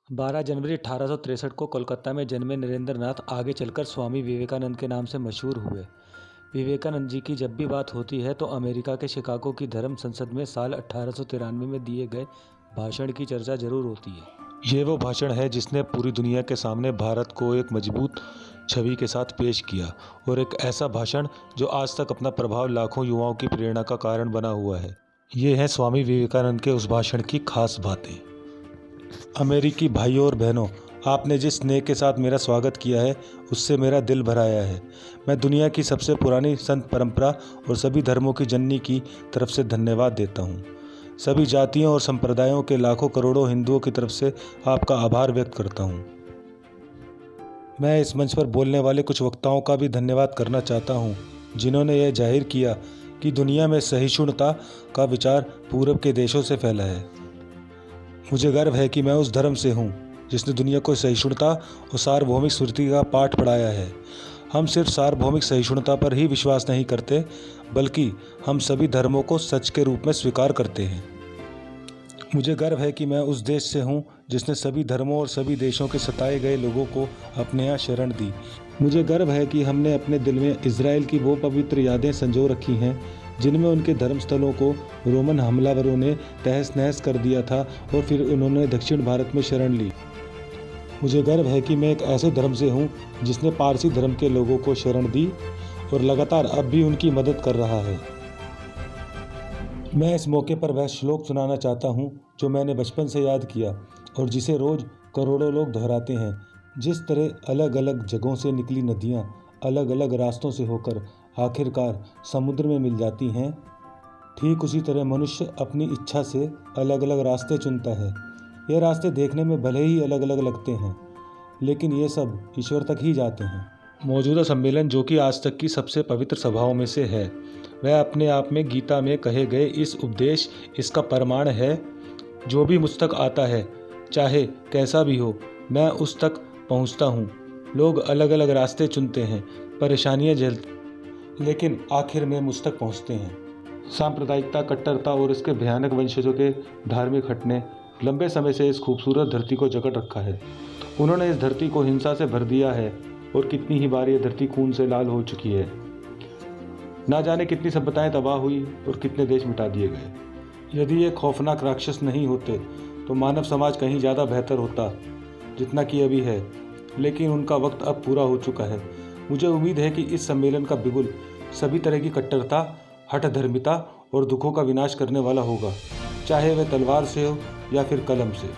12 जनवरी 1863 को कोलकाता में जन्मे नरेंद्र नाथ आगे चलकर स्वामी विवेकानंद के नाम से मशहूर हुए। विवेकानंद जी की जब भी बात होती है तो अमेरिका के शिकागो की धर्म संसद में साल 1893 में दिए गए भाषण की चर्चा जरूर होती है। ये वो भाषण है जिसने पूरी दुनिया के सामने भारत को एक मजबूत छवि के साथ पेश किया, और एक ऐसा भाषण जो आज तक अपना प्रभाव लाखों युवाओं की प्रेरणा का कारण बना हुआ है। ये है स्वामी विवेकानंद के उस भाषण की खास बातें। अमेरिकी भाइयों और बहनों, आपने जिस स्नेह के साथ मेरा स्वागत किया है उससे मेरा दिल भर आया है। मैं दुनिया की सबसे पुरानी संत परंपरा और सभी धर्मों की जननी की तरफ से धन्यवाद देता हूँ। सभी जातियों और संप्रदायों के लाखों करोड़ों हिंदुओं की तरफ से आपका आभार व्यक्त करता हूँ। मैं इस मंच पर बोलने वाले कुछ वक्ताओं का भी धन्यवाद करना चाहता हूँ जिन्होंने यह जाहिर किया कि दुनिया में सहिष्णुता का विचार पूरब के देशों से फैला है। मुझे गर्व है कि मैं उस धर्म से हूँ जिसने दुनिया को सहिष्णुता और सार्वभौमिक स्वीकृति का पाठ पढ़ाया है। हम सिर्फ सार्वभौमिक सहिष्णुता पर ही विश्वास नहीं करते, बल्कि हम सभी धर्मों को सच के रूप में स्वीकार करते हैं। मुझे गर्व है कि मैं उस देश से हूँ जिसने सभी धर्मों और सभी देशों के सताए गए लोगों को अपने यहाँ शरण दी। मुझे गर्व है कि हमने अपने दिल में इजराइल की वो पवित्र यादें संजो रखी हैं जिनमें उनके धर्मस्थलों को रोमन हमलावरों ने तहस नहस कर दिया था और फिर उन्होंने दक्षिण भारत में शरण ली। मुझे गर्व है कि मैं एक ऐसे धर्म से हूँ जिसने पारसी धर्म के लोगों को शरण दी और लगातार अब भी उनकी मदद कर रहा है। मैं इस मौके पर वह श्लोक सुनाना चाहता हूँ जो मैंने बचपन से याद किया और जिसे रोज़ करोड़ों लोग दोहराते हैं। जिस तरह अलग अलग जगहों से निकली नदियाँ अलग अलग रास्तों से होकर आखिरकार समुद्र में मिल जाती हैं, ठीक उसी तरह मनुष्य अपनी इच्छा से अलग अलग रास्ते चुनता है। ये रास्ते देखने में भले ही अलग अलग लगते हैं, लेकिन ये सब ईश्वर तक ही जाते हैं। मौजूदा सम्मेलन, जो कि आज तक की सबसे पवित्र सभाओं में से है, वह अपने आप में गीता में कहे गए इस उपदेश इसका प्रमाण है। जो भी मुझ तक आता है, चाहे कैसा भी हो, मैं उस तक पहुंचता हूं। लोग अलग अलग रास्ते चुनते हैं, परेशानियां झेलते, लेकिन आखिर में मुझ तक पहुंचते हैं। सांप्रदायिकता, कट्टरता और इसके भयानक वंशजों के धार्मिक हट ने लंबे समय से इस खूबसूरत धरती को जकड़ रखा है। उन्होंने इस धरती को हिंसा से भर दिया है और कितनी ही बार ये धरती खून से लाल हो चुकी है। ना जाने कितनी सभ्यताएं तबाह हुई और कितने देश मिटा दिए गए। यदि ये खौफनाक राक्षस नहीं होते तो मानव समाज कहीं ज़्यादा बेहतर होता जितना कि अभी है, लेकिन उनका वक्त अब पूरा हो चुका है। मुझे उम्मीद है कि इस सम्मेलन का बिगुल सभी तरह की कट्टरता, हठधर्मिता और दुखों का विनाश करने वाला होगा, चाहे वह तलवार से हो या फिर कलम से।